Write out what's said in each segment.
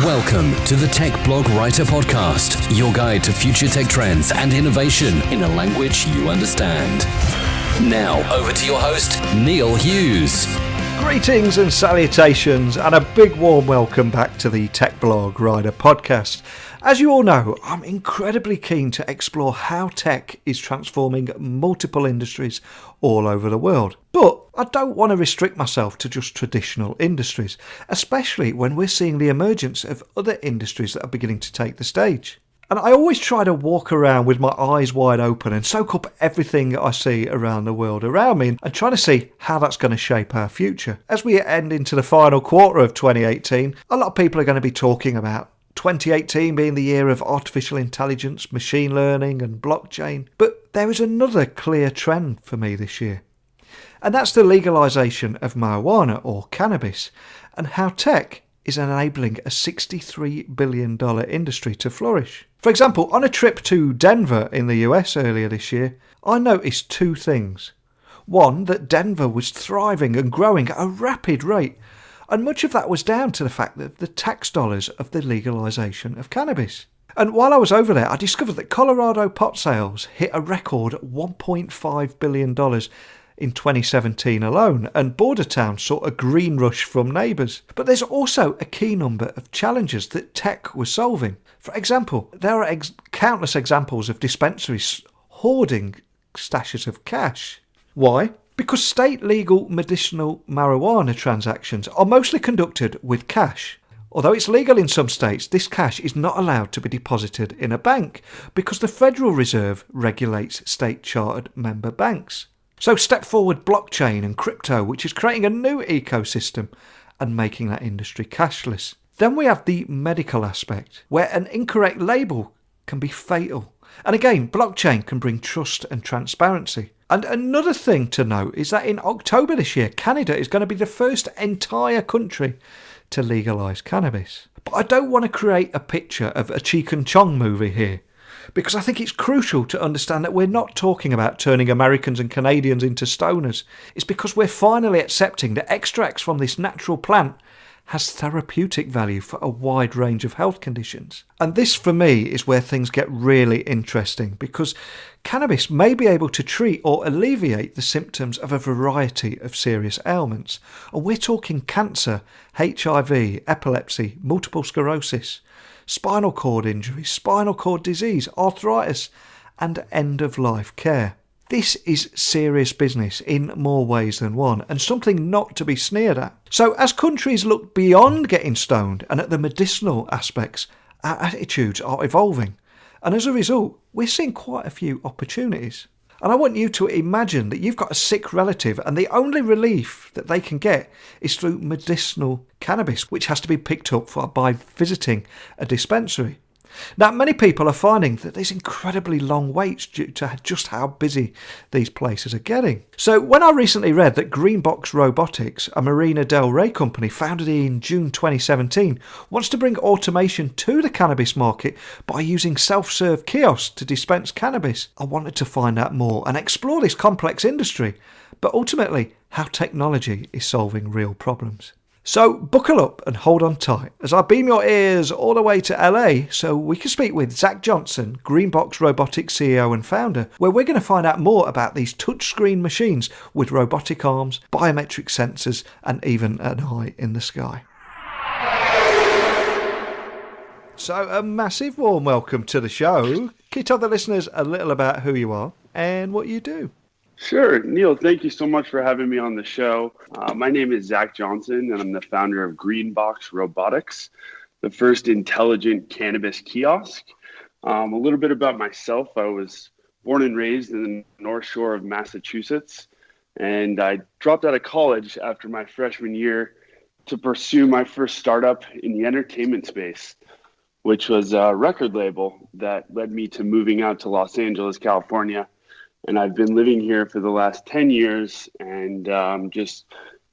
Welcome to the Tech Blog Writer Podcast, your guide to future tech trends and innovation in a language you understand. Now, over to your host, Neil Hughes. Greetings and salutations, and a big warm welcome back to the Tech Blog Writer Podcast. As you all know, I'm incredibly keen to explore how tech is transforming multiple industries all over the world. But I don't want to restrict myself to just traditional industries, especially when we're seeing the emergence of other industries that are beginning to take the stage. And I always try to walk around with my eyes wide open and soak up everything I see around the world around me and try to see how that's going to shape our future. As we end into the final quarter of 2018, a lot of people are going to be talking about 2018 being the year of artificial intelligence, machine learning and blockchain. But there is another clear trend for me this year. And that's the legalisation of marijuana or cannabis and how tech is enabling a $63 billion industry to flourish. For example, on a trip to Denver in the US earlier this year, I noticed two things. One, that Denver was thriving and growing at a rapid rate, and much of that was down to the fact that the tax dollars of the legalisation of cannabis. And while I was over there, I discovered that Colorado pot sales hit a record $1.5 billion in 2017 alone, and border towns saw a green rush from neighbours. But there's also a key number of challenges that tech was solving. For example, there are countless examples of dispensaries hoarding stashes of cash. Why? Because state legal medicinal marijuana transactions are mostly conducted with cash. Although it's legal in some states, this cash is not allowed to be deposited in a bank because the Federal Reserve regulates state-chartered member banks. So step forward blockchain and crypto, which is creating a new ecosystem and making that industry cashless. Then we have the medical aspect, where an incorrect label can be fatal. And again, blockchain can bring trust and transparency. And another thing to note is that in October this year, Canada is going to be the first entire country to legalise cannabis. But I don't want to create a picture of a Cheech and Chong movie here, because I think it's crucial to understand that we're not talking about turning Americans and Canadians into stoners. It's because we're finally accepting that extracts from this natural plant has therapeutic value for a wide range of health conditions. And this, for me, is where things get really interesting, because cannabis may be able to treat or alleviate the symptoms of a variety of serious ailments. And we're talking cancer, HIV, epilepsy, multiple sclerosis, spinal cord injury, spinal cord disease, arthritis, and end-of-life care. This is serious business in more ways than one, and something not to be sneered at. So as countries look beyond getting stoned and at the medicinal aspects, our attitudes are evolving. And as a result, we're seeing quite a few opportunities. And I want you to imagine that you've got a sick relative and the only relief that they can get is through medicinal cannabis, which has to be picked up by visiting a dispensary. Now, many people are finding that there's incredibly long waits due to just how busy these places are getting. So when I recently read that Greenbox Robotics, a Marina Del Rey company founded in June 2017, wants to bring automation to the cannabis market by using self-serve kiosks to dispense cannabis, I wanted to find out more and explore this complex industry, but ultimately how technology is solving real problems. So buckle up and hold on tight as I beam your ears all the way to LA so we can speak with Zack Johnson, Greenbox Robotics CEO and founder, where we're going to find out more about these touchscreen machines with robotic arms, biometric sensors, and even an eye in the sky. So a massive warm welcome to the show. Can you tell the listeners a little about who you are and what you do? Sure. Neil, thank you so much for having me on the show. My name is Zack Johnson, and I'm the founder of Greenbox Robotics, the first intelligent cannabis kiosk. A little bit about myself. I was born and raised in the North Shore of Massachusetts, and I dropped out of college after my freshman year to pursue my first startup in the entertainment space, which was a record label that led me to moving out to Los Angeles, California. And I've been living here for the last 10 years and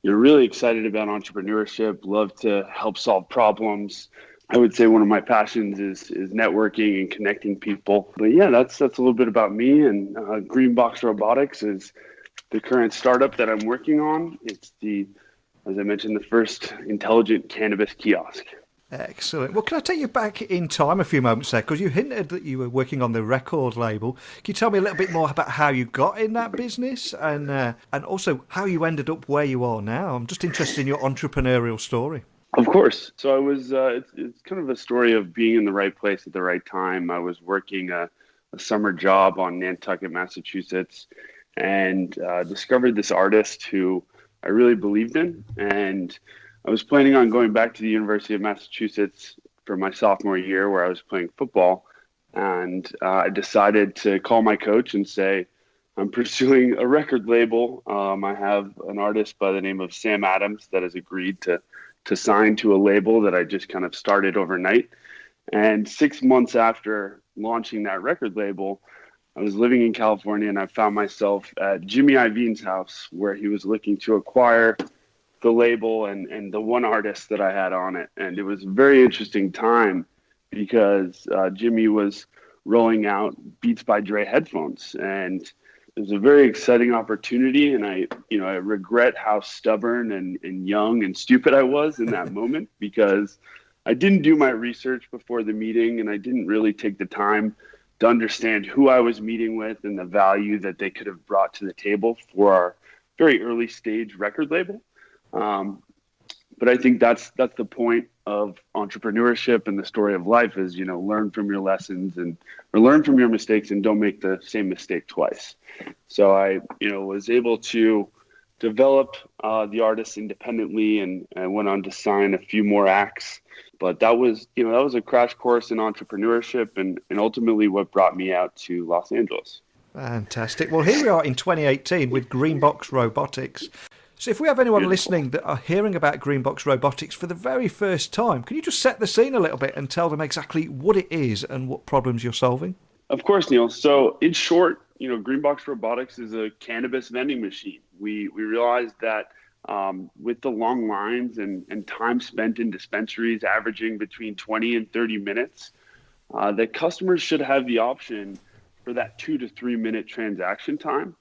you're really excited about entrepreneurship, love to help solve problems. I would say one of my passions is networking and connecting people. But yeah, that's a little bit about me. And Greenbox Robotics is the current startup that I'm working on. It's as I mentioned, the first intelligent cannabis kiosk. Excellent. Well, can I take you back in time a few moments there? Because you hinted that you were working on the record label. Can you tell me a little bit more about how you got in that business and also how you ended up where you are now? I'm just interested in your entrepreneurial story. Of course. So I was, it's kind of a story of being in the right place at the right time. I was working a summer job on Nantucket, Massachusetts, and discovered this artist who I really believed in. And I was planning on going back to the University of Massachusetts for my sophomore year where I was playing football. And I decided to call my coach and say, I'm pursuing a record label. I have an artist by the name of Sam Adams that has agreed to sign to a label that I just kind of started overnight. And 6 months after launching that record label, I was living in California and I found myself at Jimmy Iovine's house where he was looking to acquire the label and the one artist that I had on it. And it was a very interesting time because Jimmy was rolling out Beats by Dre headphones, and it was a very exciting opportunity. And I regret how stubborn and young and stupid I was in that moment because I didn't do my research before the meeting and I didn't really take the time to understand who I was meeting with and the value that they could have brought to the table for our very early stage record label. But I think that's the point of entrepreneurship and the story of life is, learn from your lessons or learn from your mistakes and don't make the same mistake twice. So I, was able to develop the artist independently and I went on to sign a few more acts. But that was a crash course in entrepreneurship and ultimately what brought me out to Los Angeles. Fantastic. Well, here we are in 2018 with Greenbox Robotics. So if we have anyone listening that are hearing about Greenbox Robotics for the very first time, can you just set the scene a little bit and tell them exactly what it is and what problems you're solving? Of course, Neil. So in short, Greenbox Robotics is a cannabis vending machine. We realized that with the long lines and time spent in dispensaries averaging between 20 and 30 minutes, that customers should have the option for that 2 to 3 minute transaction time.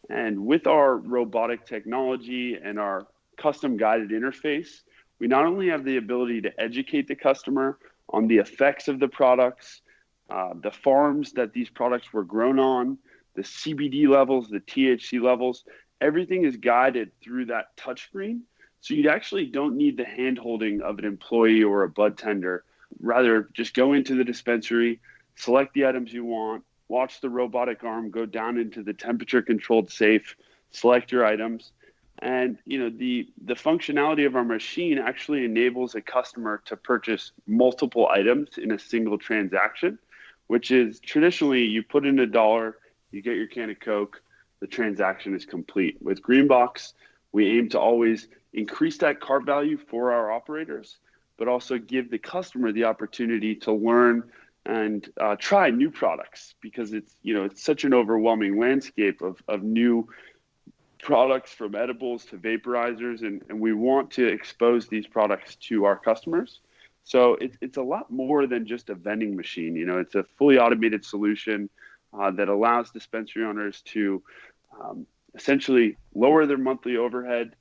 And with our robotic technology and our custom guided interface, we not only have the ability to educate the customer on the effects of the products, the farms that these products were grown on, the CBD levels, the THC levels, everything is guided through that touchscreen. So you actually don't need the hand-holding of an employee or a bud tender. Rather, just go into the dispensary, select the items you want, watch the robotic arm go down into the temperature-controlled safe, select your items. And, the functionality of our machine actually enables a customer to purchase multiple items in a single transaction, which is traditionally you put in $1, you get your can of Coke, the transaction is complete. With Greenbox, we aim to always increase that cart value for our operators, but also give the customer the opportunity to learn and try new products because it's such an overwhelming landscape of new products from edibles to vaporizers, and we want to expose these products to our customers. So it's a lot more than just a vending machine. It's a fully automated solution that allows dispensary owners to essentially lower their monthly overhead,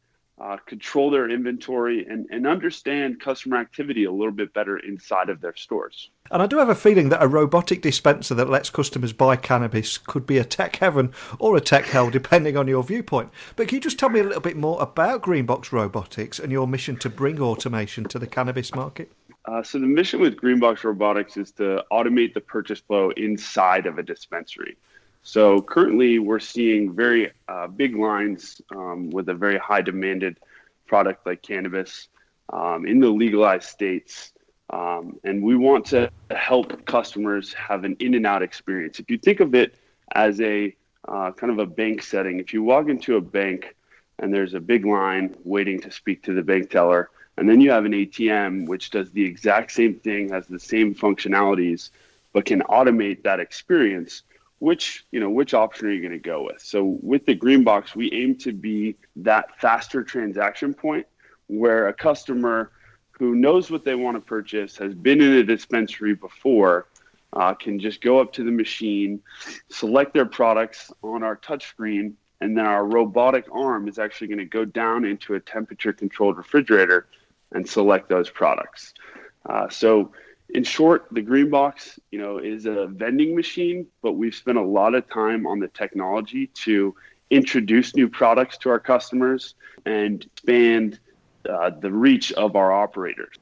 control their inventory, and understand customer activity a little bit better inside of their stores. And I do have a feeling that a robotic dispenser that lets customers buy cannabis could be a tech heaven or a tech hell, depending on your viewpoint. But can you just tell me a little bit more about Greenbox Robotics and your mission to bring automation to the cannabis market? So the mission with Greenbox Robotics is to automate the purchase flow inside of a dispensary. So currently we're seeing very big lines with a very high demanded product like cannabis in the legalized states. And we want to help customers have an in and out experience. If you think of it as a kind of a bank setting, if you walk into a bank and there's a big line waiting to speak to the bank teller, and then you have an ATM which does the exact same thing, has the same functionalities, but can automate that experience, which option are you going to go with? So with the Greenbox, we aim to be that faster transaction point where a customer who knows what they want to purchase, has been in a dispensary before, can just go up to the machine, select their products on our touchscreen, and then our robotic arm is actually going to go down into a temperature-controlled refrigerator and select those products. So in short, the Greenbox, is a vending machine, but we've spent a lot of time on the technology to introduce new products to our customers and expand the reach of our operators.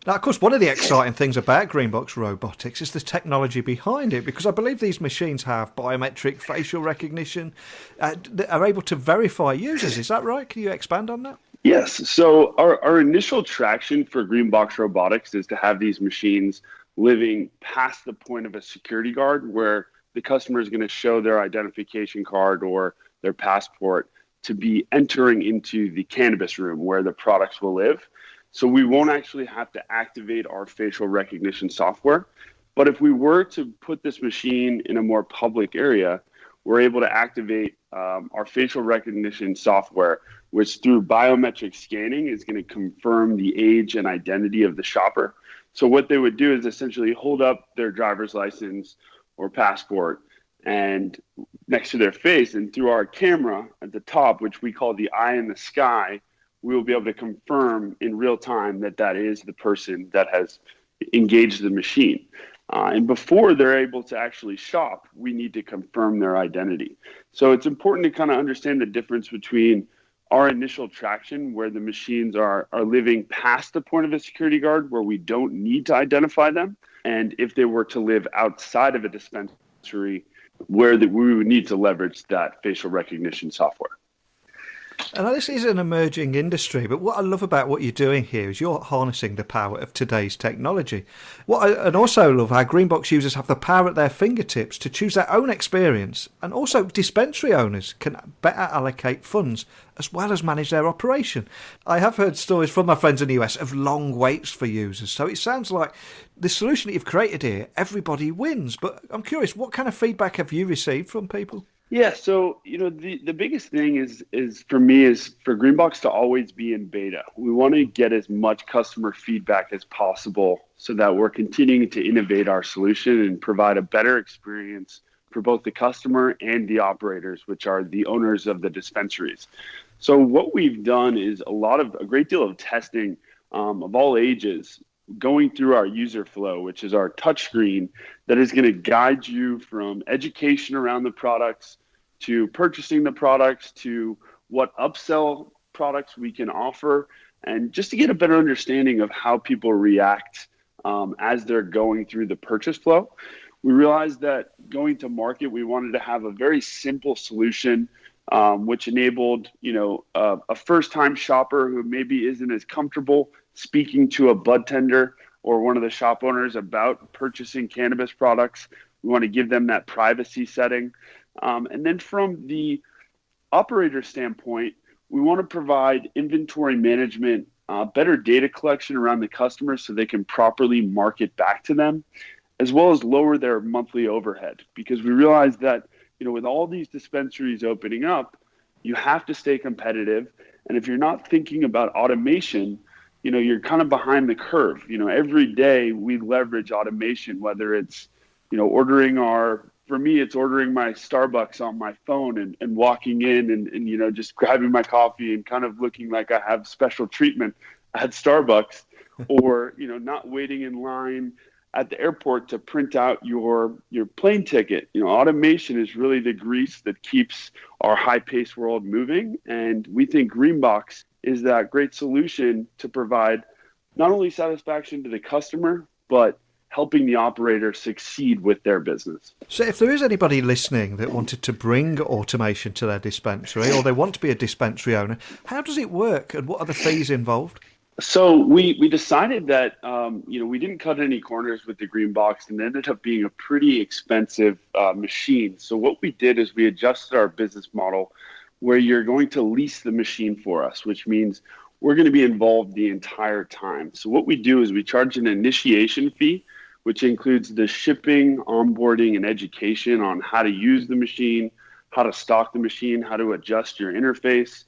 Now, of course, one of the exciting things about Greenbox Robotics is the technology behind it, because I believe these machines have biometric facial recognition, that are able to verify users. Is that right? Can you expand on that? Yes. So our initial traction for Greenbox Robotics is to have these machines living past the point of a security guard where the customer is going to show their identification card or their passport to be entering into the cannabis room where the products will live. So we won't actually have to activate our facial recognition software. But if we were to put this machine in a more public area, we're able to activate our facial recognition software, which through biometric scanning is going to confirm the age and identity of the shopper. So what they would do is essentially hold up their driver's license or passport and next to their face, and through our camera at the top, which we call the eye in the sky, we will be able to confirm in real time that that is the person that has engaged the machine. And before they're able to actually shop, we need to confirm their identity. So it's important to kind of understand the difference between our initial traction, where the machines are living past the point of a security guard, where we don't need to identify them, and if they were to live outside of a dispensary, where we would need to leverage that facial recognition software. And this is an emerging industry, but what I love about what you're doing here is you're harnessing the power of today's technology. And also love how Greenbox users have the power at their fingertips to choose their own experience, and also dispensary owners can better allocate funds as well as manage their operation. I have heard stories from my friends in the US of long waits for users, so it sounds like the solution that you've created here, everybody wins. But I'm curious, what kind of feedback have you received from people? Yeah, so the biggest thing is for me is for Greenbox to always be in beta. We want to get as much customer feedback as possible so that we're continuing to innovate our solution and provide a better experience for both the customer and the operators, which are the owners of the dispensaries. So what we've done is a great deal of testing of all ages, going through our user flow, which is our touchscreen that is going to guide you from education around the products to purchasing the products to what upsell products we can offer, and just to get a better understanding of how people react as they're going through the purchase flow. We realized that going to market, we wanted to have a very simple solution, which enabled a first-time shopper who maybe isn't as comfortable speaking to a bud tender or one of the shop owners about purchasing cannabis products. We want to give them that privacy setting. And then from the operator standpoint, we want to provide inventory management, better data collection around the customers so they can properly market back to them, as well as lower their monthly overhead. Because we realize that, with all these dispensaries opening up, you have to stay competitive. And if you're not thinking about automation, you're kind of behind the curve. Every day we leverage automation, whether it's, for me, it's ordering my Starbucks on my phone and walking in and just grabbing my coffee and kind of looking like I have special treatment at Starbucks, or, not waiting in line at the airport to print out your plane ticket. Automation is really the grease that keeps our high-paced world moving. And we think Greenbox is that great solution to provide not only satisfaction to the customer, but helping the operator succeed with their business. So if there is anybody listening that wanted to bring automation to their dispensary, or they want to be a dispensary owner, how does it work and what are the fees involved? So we decided that, we didn't cut any corners with the Greenbox, and it ended up being a pretty expensive machine. So what we did is we adjusted our business model where you're going to lease the machine for us, which means we're going to be involved the entire time. So what we do is we charge an initiation fee, which includes the shipping, onboarding, and education on how to use the machine, how to stock the machine, how to adjust your interface.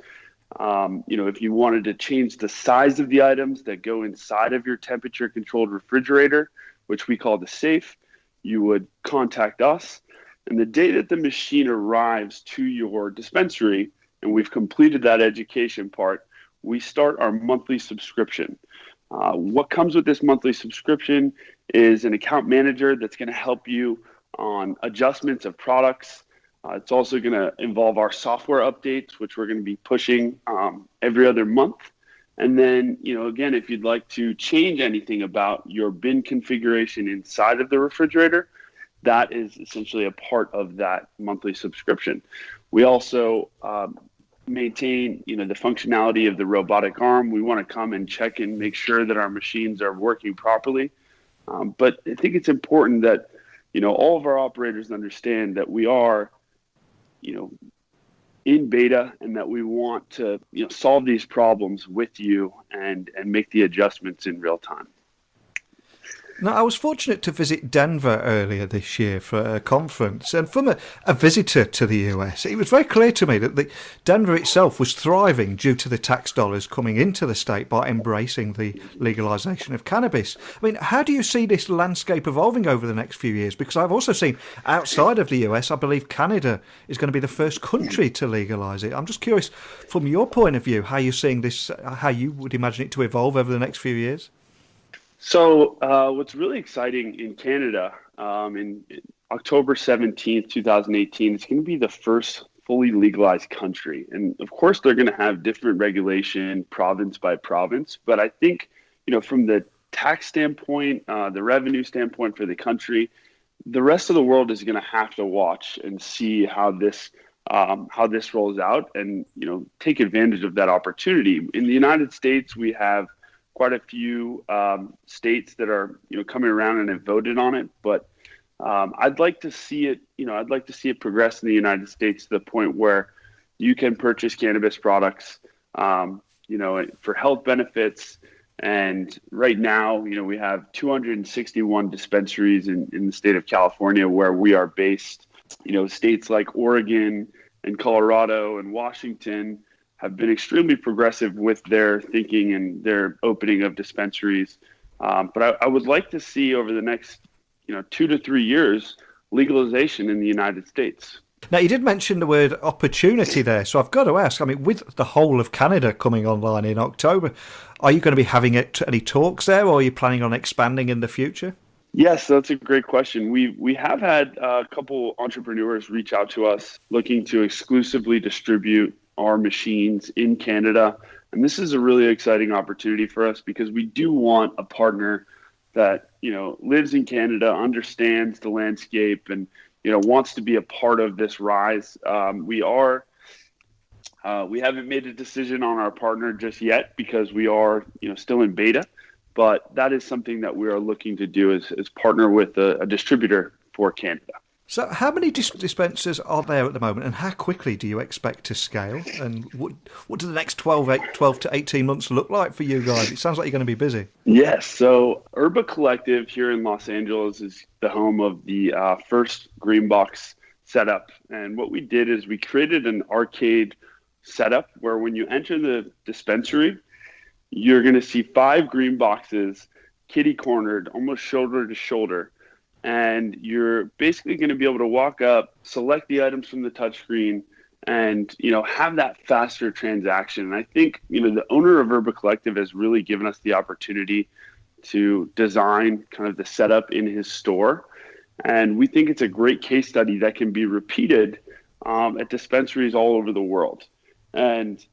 If you wanted to change the size of the items that go inside of your temperature-controlled refrigerator, which we call the safe, you would contact us. And the day that the machine arrives to your dispensary, and we've completed that education part, we start our monthly subscription. What comes with this monthly subscription is an account manager that's going to help you on adjustments of products. It's also going to involve our software updates, which we're going to be pushing every other month. And then, again, if you'd like to change anything about your bin configuration inside of the refrigerator, that is essentially a part of that monthly subscription. We also maintain, the functionality of the robotic arm. We want to come and check and make sure that our machines are working properly. But I think it's important that, all of our operators understand that we are, in beta, and that we want to, solve these problems with you and make the adjustments in real time. Now, I was fortunate to visit Denver earlier this year for a conference, and from a visitor to the US, it was very clear to me that Denver itself was thriving due to the tax dollars coming into the state by embracing the legalization of cannabis. I mean, how do you see this landscape evolving over the next few years? Because I've also seen outside of the US, I believe Canada is going to be the first country to legalize it. I'm just curious, from your point of view, how you're seeing this, how you would imagine it to evolve over the next few years? So what's really exciting in Canada, in October 17th, 2018, it's going to be the first fully legalized country. And of course, they're going to have different regulation province by province. But I think, from the tax standpoint, the revenue standpoint for the country, the rest of the world is going to have to watch and see how this rolls out and, take advantage of that opportunity. In the United States, we have quite a few states that are, coming around and have voted on it, but I'd like to see it. I'd like to see it progress in the United States to the point where you can purchase cannabis products, for health benefits. And right now, we have 261 dispensaries in the state of California where we are based. States like Oregon and Colorado and Washington have been extremely progressive with their thinking and their opening of dispensaries. But I would like to see over the next, 2 to 3 years, legalization in the United States. Now, you did mention the word opportunity there, so I've got to ask, with the whole of Canada coming online in October, are you going to be having any talks there, or are you planning on expanding in the future? Yes, that's a great question. We have had a couple entrepreneurs reach out to us looking to exclusively distribute our machines in Canada. And this is a really exciting opportunity for us because we do want a partner that, lives in Canada, understands the landscape, and, wants to be a part of this rise. We haven't made a decision on our partner just yet because we are, still in beta, but that is something that we are looking to do is partner with a distributor for Canada. So how many dispensers are there at the moment, and how quickly do you expect to scale? And what do the next 12 to 18 months look like for you guys? It sounds like you're going to be busy. Yes. So Urba Collective here in Los Angeles is the home of the first Greenbox setup. And what we did is we created an arcade setup where when you enter the dispensary, you're going to see 5 green boxes kitty-cornered, almost shoulder to shoulder. And you're basically going to be able to walk up, select the items from the touchscreen, and have that faster transaction. And I think the owner of Urba Collective has really given us the opportunity to design kind of the setup in his store, and we think it's a great case study that can be repeated at dispensaries all over the world. And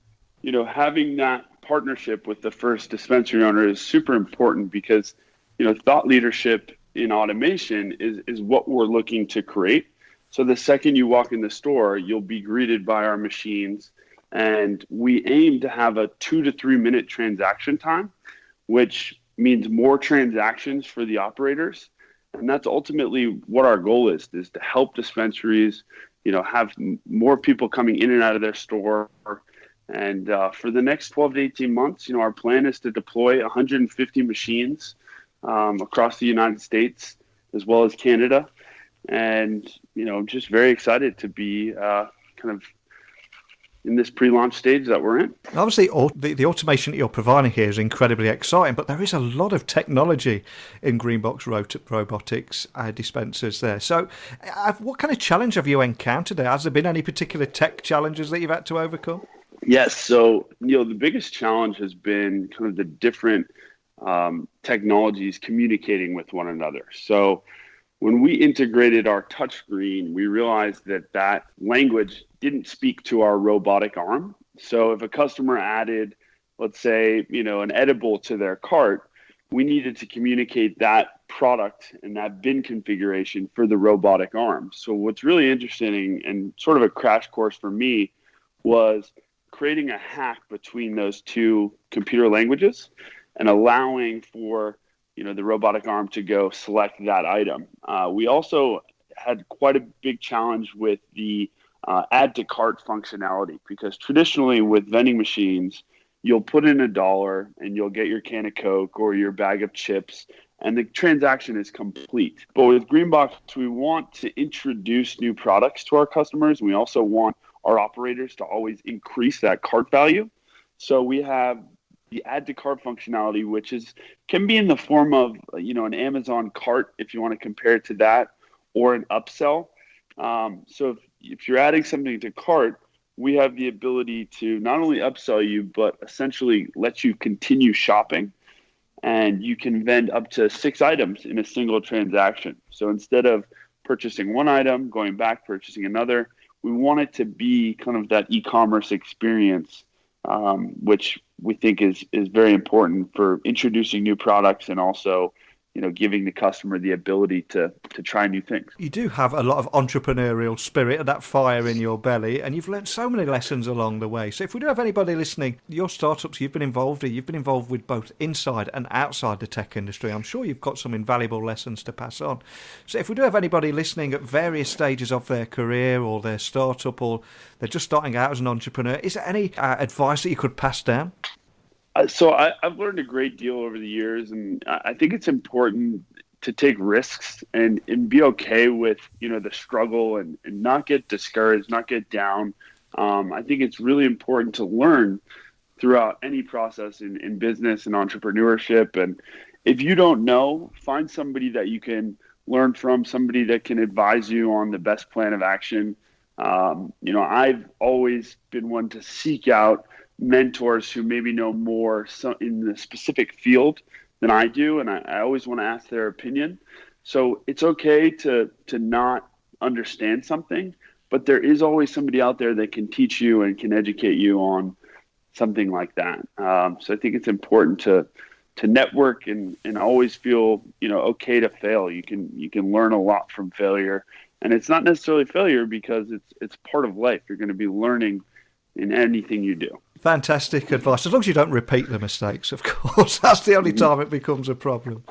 having that partnership with the first dispensary owner is super important because thought leadership in automation is what we're looking to create. So the second you walk in the store, you'll be greeted by our machines, and we aim to have a 2 to 3 minute transaction time, which means more transactions for the operators. And that's ultimately what our goal is to help dispensaries, have more people coming in and out of their store. And for the next 12 to 18 months, our plan is to deploy 150 machines across the United States as well as Canada. And, I'm just very excited to be kind of in this pre-launch stage that we're in. Obviously, the automation that you're providing here is incredibly exciting, but there is a lot of technology in Greenbox Robotics dispensers there. So what kind of challenge have you encountered there? Has there been any particular tech challenges that you've had to overcome? Yes. So, the biggest challenge has been kind of the different technologies communicating with one another. So when we integrated our touchscreen, we realized that language didn't speak to our robotic arm. So if a customer added, let's say, an edible to their cart, we needed to communicate that product and that bin configuration for the robotic arm. So what's really interesting and sort of a crash course for me was creating a hack between those two computer languages and allowing for the robotic arm to go select that item. We also had quite a big challenge with the add to cart functionality, because traditionally with vending machines, you'll put in $1 and you'll get your can of Coke or your bag of chips, and the transaction is complete. But with Greenbox, we want to introduce new products to our customers. And we also want our operators to always increase that cart value. So we have the add to cart functionality, which can be in the form of an Amazon cart, if you want to compare it to that, or an upsell. So if you're adding something to cart, we have the ability to not only upsell you, but essentially let you continue shopping, and you can vend up to 6 items in a single transaction. So instead of purchasing one item, going back, purchasing another, we want it to be kind of that e-commerce experience, which we think is very important for introducing new products and also giving the customer the ability to try new things. You do have a lot of entrepreneurial spirit and that fire in your belly, and you've learned so many lessons along the way. So if we do have anybody listening, your startups you've been involved with both inside and outside the tech industry. I'm sure you've got some invaluable lessons to pass on. So if we do have anybody listening at various stages of their career or their startup, or they're just starting out as an entrepreneur, is there any advice that you could pass down? So I've learned a great deal over the years, and I think it's important to take risks and be okay with, the struggle and not get discouraged, not get down. I think it's really important to learn throughout any process in business and entrepreneurship. And if you don't know, find somebody that you can learn from, somebody that can advise you on the best plan of action. I've always been one to seek out mentors who maybe know more in the specific field than I do, and I always want to ask their opinion. So it's okay to not understand something, but there is always somebody out there that can teach you and can educate you on something like that. So I think it's important to network and always feel okay to fail. You can learn a lot from failure, and it's not necessarily failure because it's part of life. You're going to be learning in anything you do. Fantastic advice. As long as you don't repeat the mistakes, of course. That's the only time it becomes a problem.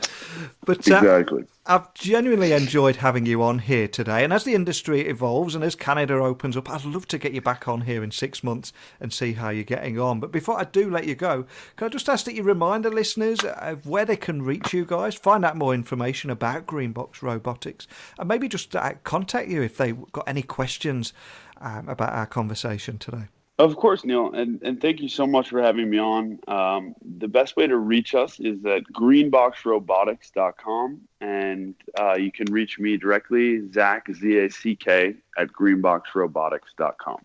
But exactly. I've genuinely enjoyed having you on here today. And as the industry evolves and as Canada opens up, I'd love to get you back on here in 6 months and see how you're getting on. But before I do let you go, can I just ask that you remind the listeners of where they can reach you guys, find out more information about Greenbox Robotics, and maybe just contact you if they've got any questions about our conversation today? Of course, Neil, and thank you so much for having me on. The best way to reach us is at greenboxrobotics.com, and you can reach me directly, Zack, Z-A-C-K, at greenboxrobotics.com.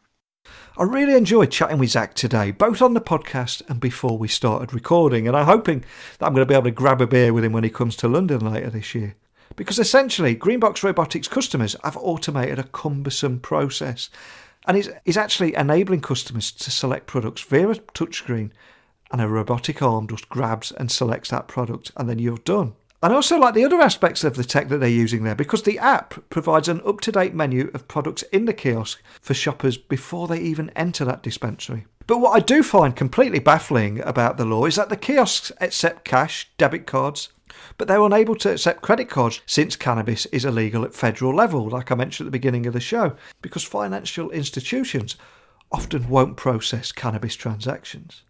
I really enjoyed chatting with Zack today, both on the podcast and before we started recording, and I'm hoping that I'm going to be able to grab a beer with him when he comes to London later this year. Because essentially, Greenbox Robotics customers have automated a cumbersome process, and is actually enabling customers to select products via a touchscreen, and a robotic arm just grabs and selects that product, and then you're done. And I also like the other aspects of the tech that they're using there, because the app provides an up-to-date menu of products in the kiosk for shoppers before they even enter that dispensary. But what I do find completely baffling about the law is that the kiosks accept cash, debit cards, but they're unable to accept credit cards since cannabis is illegal at federal level, like I mentioned at the beginning of the show, because financial institutions often won't process cannabis transactions.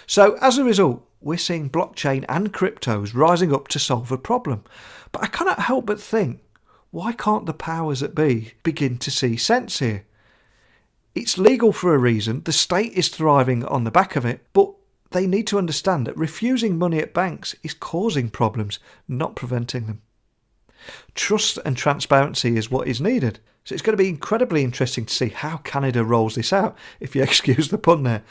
So as a result, we're seeing blockchain and cryptos rising up to solve a problem. But I cannot help but think, why can't the powers that be begin to see sense here? It's legal for a reason, the state is thriving on the back of it, but they need to understand that refusing money at banks is causing problems, not preventing them. Trust and transparency is what is needed. So it's going to be incredibly interesting to see how Canada rolls this out, if you excuse the pun there.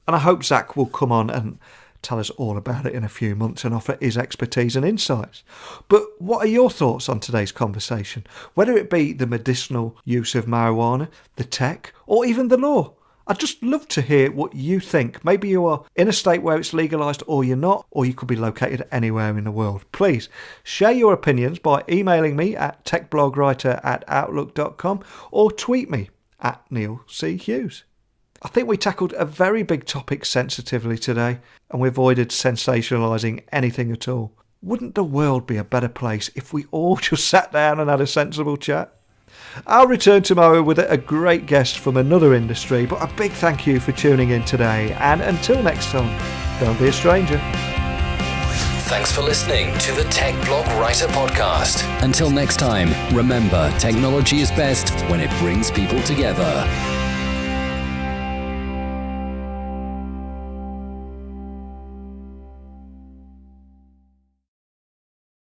And I hope Zack will come on and tell us all about it in a few months and offer his expertise and insights. But what are your thoughts on today's conversation? Whether it be the medicinal use of marijuana, the tech, or even the law. I'd just love to hear what you think. Maybe you are in a state where it's legalised or you're not, or you could be located anywhere in the world. Please share your opinions by emailing me at techblogwriter@outlook.com or tweet me at Neil C. Hughes. I think we tackled a very big topic sensitively today, and we avoided sensationalising anything at all. Wouldn't the world be a better place if we all just sat down and had a sensible chat? I'll return tomorrow with a great guest from another industry, but a big thank you for tuning in today, and until next time, don't be a stranger. Thanks for listening to the Tech Blog Writer Podcast. Until next time, remember, technology is best when it brings people together.